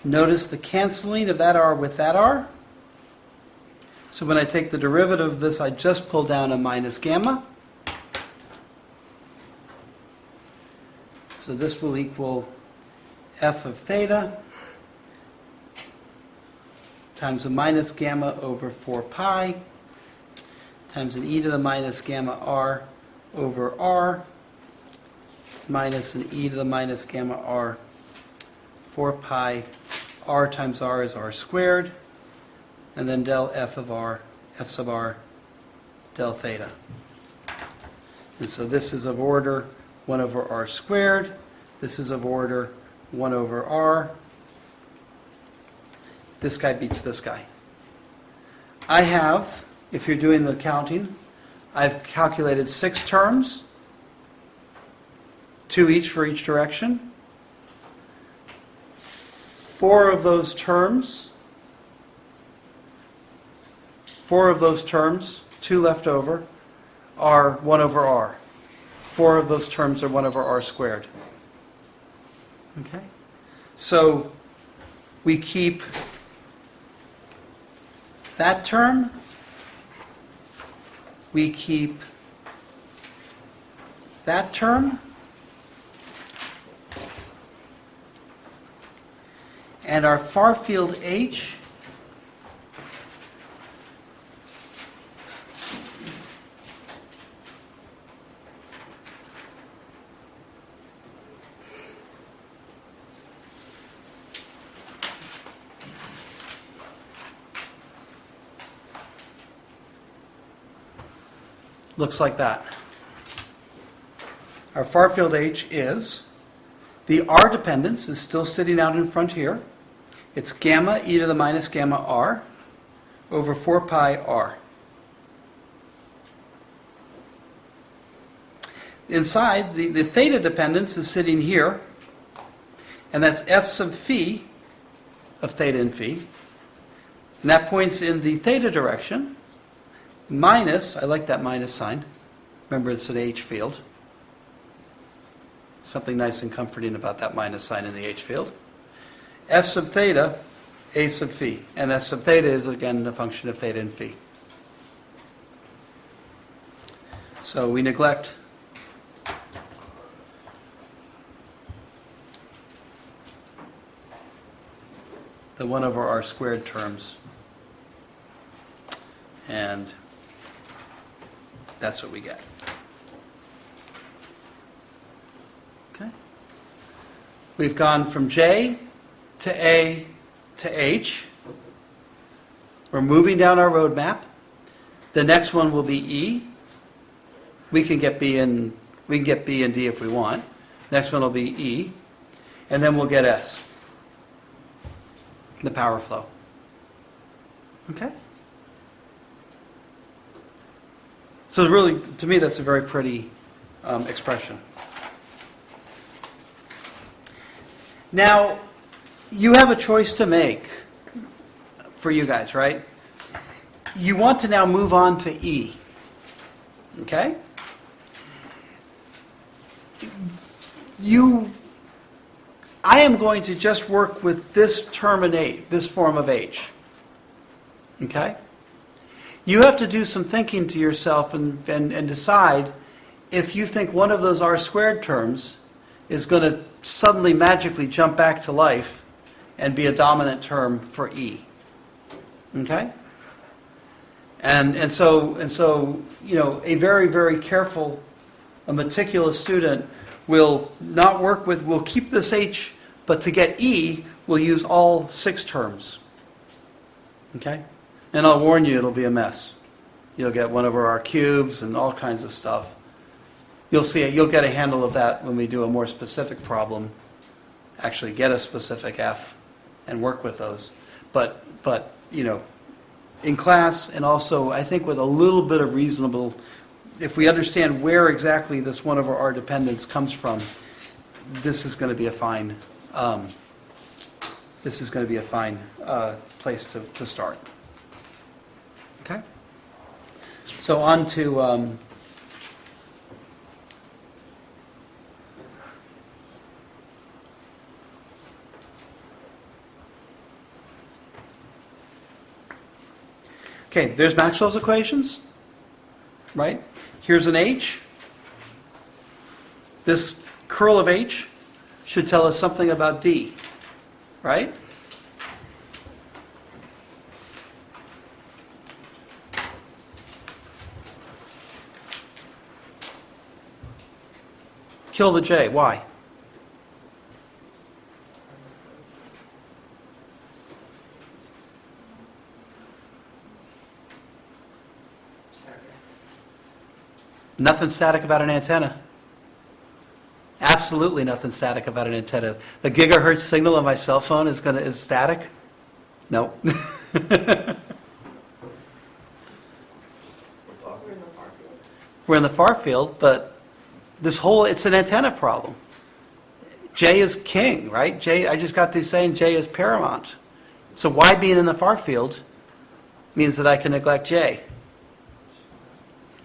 Notice the canceling of that r with that r. So when I take the derivative of this, I just pull down a minus gamma. So this will equal f of theta times a minus gamma over 4 pi times an e to the minus gamma r over r minus an e to the minus gamma r, 4 pi, r times r is r squared, and then del f of r, f sub r, del theta. And so this is of order 1 over r squared, this is of order 1 over r. This guy beats this guy. I have, if you're doing the counting, I've calculated 6 terms, 2 each for each direction. 4 of those terms, 2 left over, are 1 over r. 4 of those terms are 1 over r squared. Okay? So we keep that term. We keep that term. And our far field H looks like that. Our far field H is, the R dependence is still sitting out in front here. It's gamma e to the minus gamma r over 4 pi r. Inside, the theta dependence is sitting here, and that's f sub phi of theta and phi. And that points in the theta direction, minus, I like that minus sign. Remember, it's an H field. Something nice and comforting about that minus sign in the H field. F sub theta, a sub phi. And f sub theta is, again, a function of theta and phi. So we neglect the 1 over r squared terms. And that's what we get. Okay? We've gone from J to A to H. We're moving down our roadmap. The next one will be E. We can get B and D if we want. Next one will be E. And then we'll get S. The power flow. Okay? So really, to me, that's a very pretty expression. Now, you have a choice to make for you guys, right? You want to now move on to E. Okay? I am going to just work with this term in A, this form of H. Okay? You have to do some thinking to yourself and decide if you think one of those r squared terms is going to suddenly magically jump back to life and be a dominant term for E. Okay? And so you know, a very, very careful, a meticulous student will not work with, will keep this H, but to get E, we'll use all 6 terms. Okay? And I'll warn you, it'll be a mess. You'll get 1 over r cubes and all kinds of stuff. You'll see it. You'll get a handle of that when we do a more specific problem. Actually get a specific F and work with those. But you know, in class, and also I think with a little bit of reasonable, if we understand where exactly this 1 over r dependence comes from, this is going to be a fine. This is going to be a fine place to start. Okay. So on to. Okay, there's Maxwell's equations, right? Here's an H. This curl of H should tell us something about D, right? Kill the J. Why? Nothing static about an antenna. Absolutely nothing static about an antenna. The gigahertz signal on my cell phone is static? No. We're in the far field. We're in the far field, but it's an antenna problem. J is king, right? J, I just got through saying J is paramount. So why being in the far field means that I can neglect J.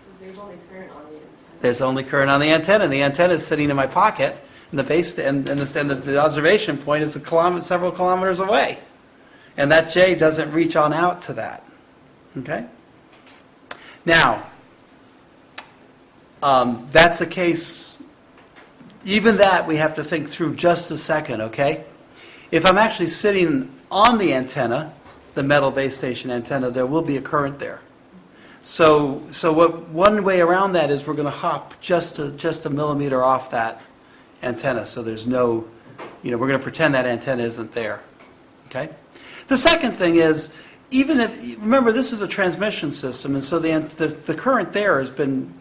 Because there's only current on the antenna. There's only current on the antenna. The antenna is sitting in my pocket, and the base and the observation point is several kilometers away, and that J doesn't reach on out to that. Okay. Now, that's the case. Even that we have to think through just a second. Okay. If I'm actually sitting on the antenna, the metal base station antenna, there will be a current there. So one way around that is we're going to hop just a millimeter off that antenna. So there's no, we're going to pretend that antenna isn't there. Okay. The second thing is, remember this is a transmission system, and so the current there has been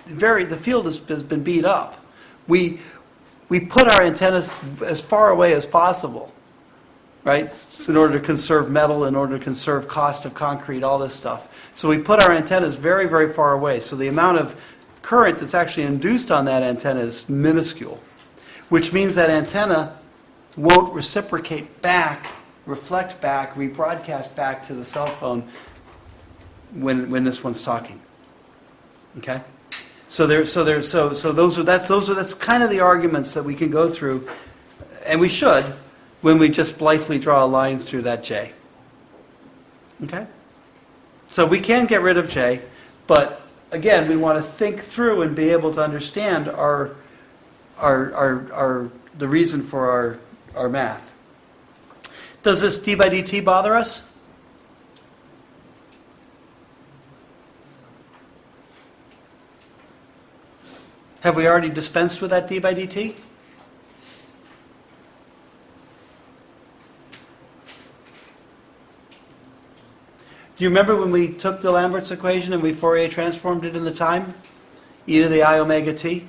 the field has been beat up. We put our antennas as far away as possible, right? In order to conserve metal, in order to conserve cost of concrete, all this stuff. So we put our antennas very, very far away. So the amount of current that's actually induced on that antenna is minuscule, which means that antenna won't reciprocate back, reflect back, rebroadcast back to the cell phone when this one's talking. Okay? That's kind of the arguments that we can go through, and we should, when we just blithely draw a line through that J. Okay? So we can get rid of J, but again, we want to think through and be able to understand the reason for our math. Does this d by dt bother us? Have we already dispensed with that d by dt? Do you remember when we took the Lambert's equation and we Fourier transformed it in the time? E to the I omega t?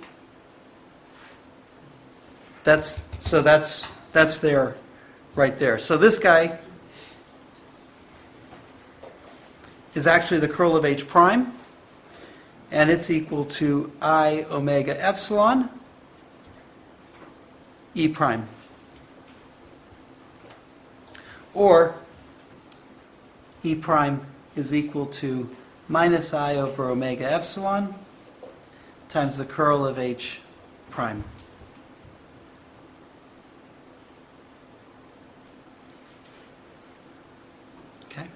That's there, right there. So this guy is actually the curl of H prime, and it's equal to I omega epsilon E prime. Or E prime is equal to minus I over omega epsilon times the curl of H prime. Okay?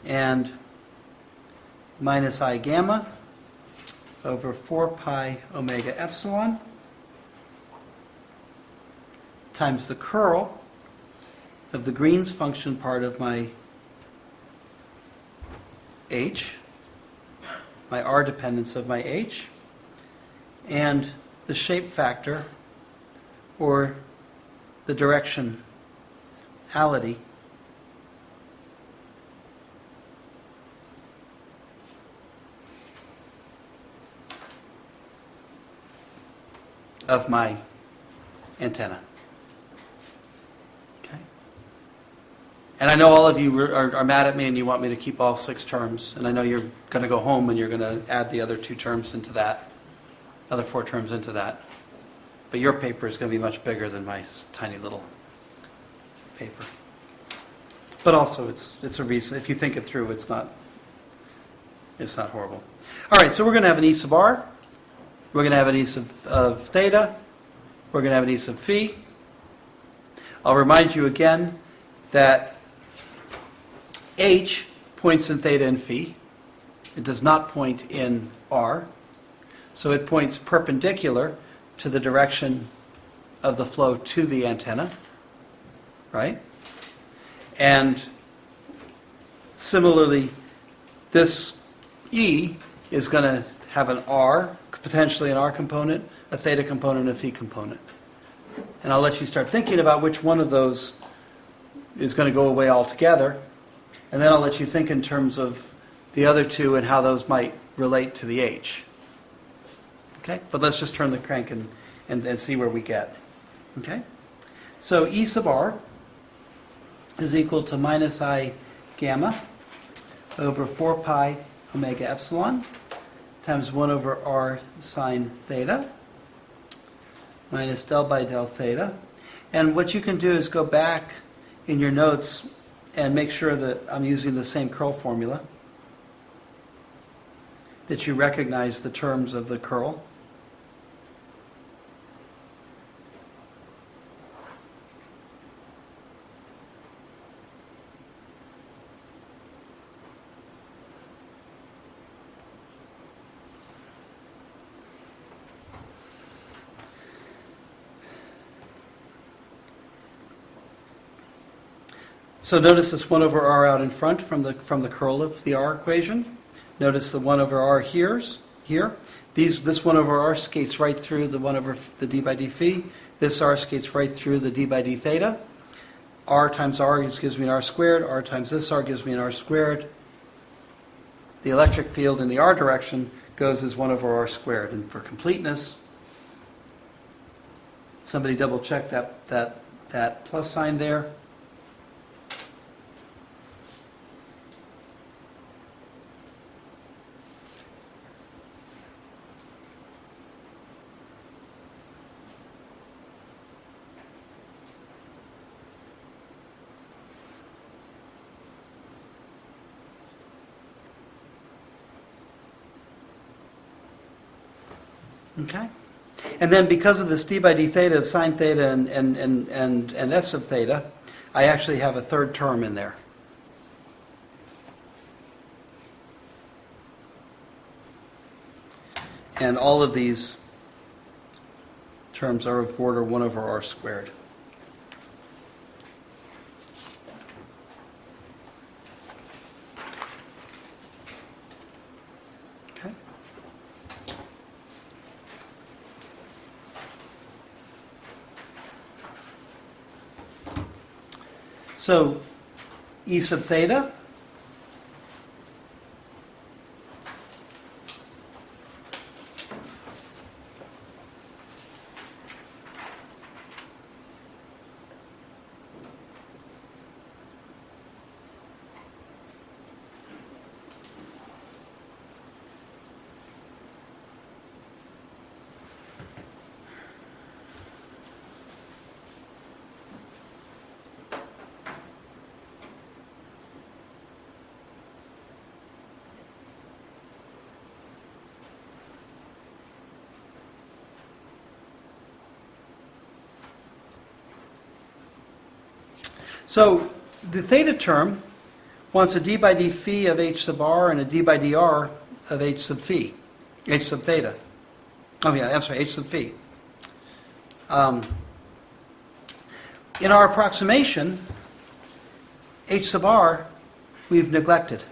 And minus I gamma over 4 pi omega epsilon times the curl of the Green's function part of my H, my R dependence of my H, and the shape factor, or the directionality of my antenna. And I know all of you are mad at me and you want me to keep all 6 terms. And I know you're going to go home and you're going to add the other 2 terms into that, other 4 terms into that. But your paper is going to be much bigger than my tiny little paper. But also it's a reason. If you think it through, it's not horrible. All right, so we're going to have an E sub R. We're going to have an E of theta. We're going to have an E sub phi. I'll remind you again that H points in theta and phi. It does not point in R. So it points perpendicular to the direction of the flow to the antenna, right? And similarly, this E is going to have an R, potentially an R component, a theta component, and a phi component. And I'll let you start thinking about which one of those is going to go away altogether. And then I'll let you think in terms of the other 2 and how those might relate to the H. Okay? But let's just turn the crank and see where we get. Okay? So E sub R is equal to minus I gamma over 4 pi omega epsilon times 1 over R sine theta minus del by del theta. And what you can do is go back in your notes and make sure that I'm using the same curl formula, that you recognize the terms of the curl. So notice this 1 over r out in front from the curl of the r equation. Notice the 1 over r here. This 1 over r skates right through the 1 over the d by d phi. This r skates right through the d by d theta. R times r gives me an r squared. R times this r gives me an r squared. The electric field in the r direction goes as 1 over r squared. And for completeness, somebody double check that plus sign there. Okay, and then because of this d by d theta of sine theta and f sub theta, I actually have a third term in there. And all of these terms are of order 1 over r squared. Okay. So E sub theta So the theta term wants a d by d phi of h sub r and a d by dr of h sub phi, h sub theta. Oh yeah, I'm sorry, h sub phi. In our approximation, h sub r we've neglected.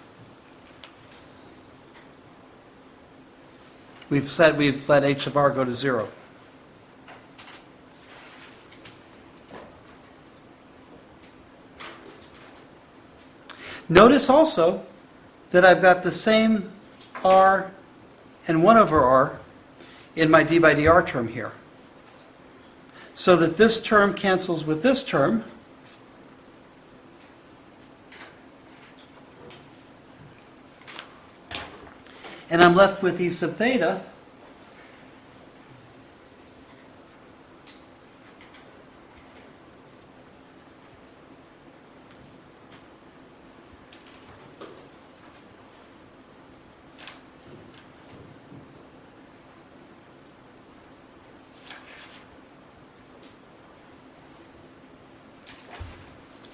We've let h sub r go to 0. Notice also that I've got the same r and 1 over r in my d by dr term here. So that this term cancels with this term. And I'm left with E sub theta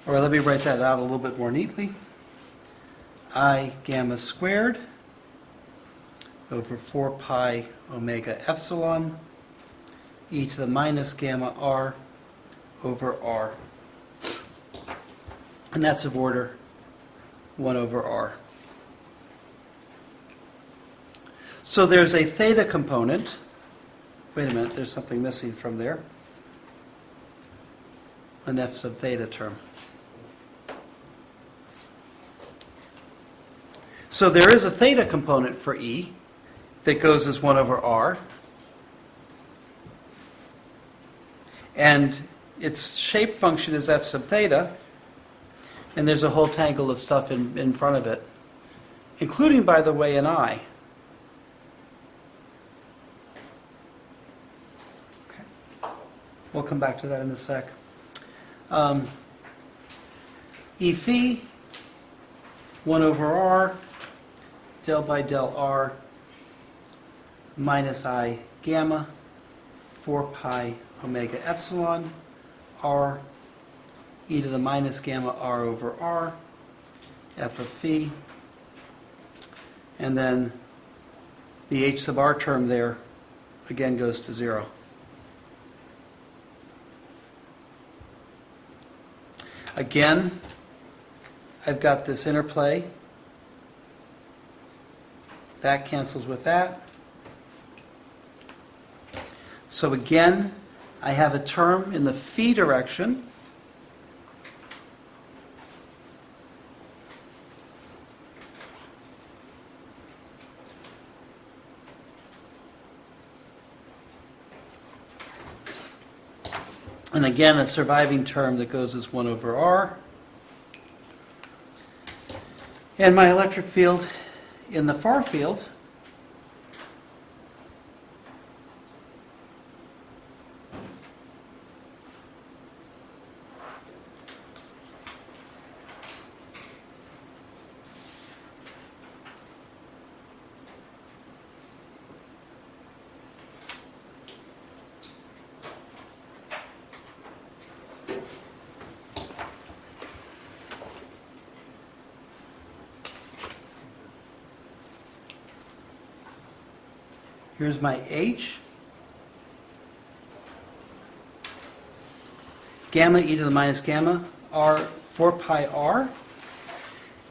or let me write that out a little bit more neatly. I gamma squared over 4 pi omega epsilon e to the minus gamma r over r. And that's of order 1 over r. So there's a theta component. Wait a minute, there's something missing from there. An f sub theta term. So there is a theta component for E that goes as 1 over r. And its shape function is f sub theta. And there's a whole tangle of stuff in front of it, including, by the way, an I. Okay. We'll come back to that in a sec. E phi, 1 over r, del by del r, minus I gamma, 4 pi omega epsilon, r, e to the minus gamma r over r, f of phi, and then the h sub r term there again goes to 0. Again, I've got this interplay. That cancels with that. So again, I have a term in the phi direction. And again, a surviving term that goes as 1 over r. And my electric field in the far field here's my h. Gamma e to the minus gamma, r, 4 pi r.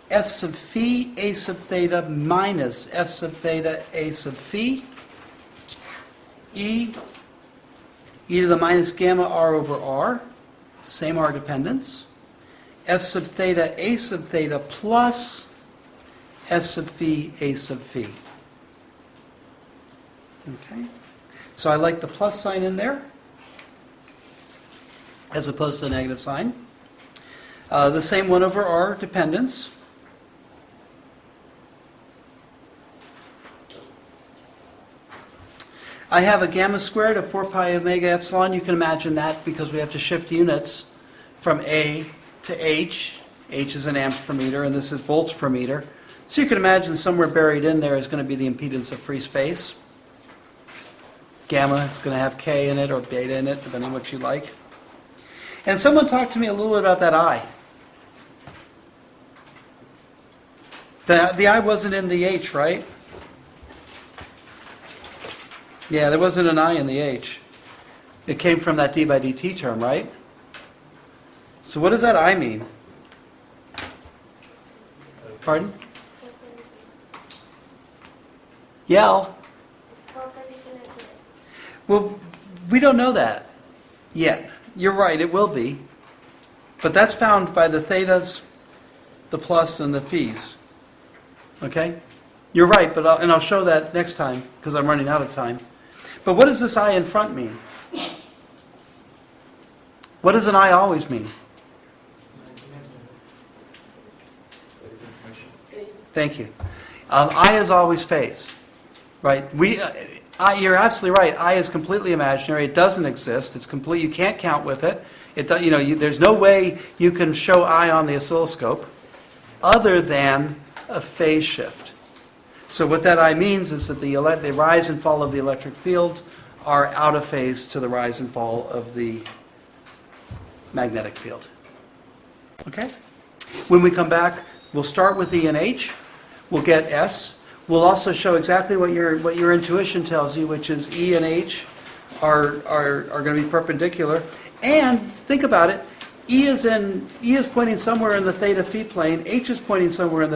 F sub phi, a sub theta minus f sub theta, a sub phi. E to the minus gamma r over r, same r dependence. F sub theta, a sub theta plus f sub phi, a sub phi. Okay, so I like the plus sign in there as opposed to the negative sign. The same 1 over r dependence. I have a gamma squared of 4 pi omega epsilon. You can imagine that because we have to shift units from A to H. H is in amps per meter and this is volts per meter. So you can imagine somewhere buried in there is going to be the impedance of free space. Gamma is going to have K in it or beta in it, depending on what you like. And someone talked to me a little bit about that I. The I wasn't in the H, right? Yeah, there wasn't an I in the H. It came from that d by dt term, right? So what does that I mean? Pardon? Yell. Well, we don't know that yet. You're right, it will be. But that's found by the thetas, the plus, and the phis. Okay? You're right, but I'll show that next time because I'm running out of time. But what does this I in front mean? What does an I always mean? Thank you. I is always phase. Right? You're absolutely right. I is completely imaginary. It doesn't exist. It's complete. You can't count with it. There's no way you can show I on the oscilloscope other than a phase shift. So what that I means is that the rise and fall of the electric field are out of phase to the rise and fall of the magnetic field. Okay? When we come back, we'll start with E and H. We'll get S. We'll also show exactly what your intuition tells you, which is E and H are going to be perpendicular. And think about it, E is pointing somewhere in the theta phi plane, H is pointing somewhere in the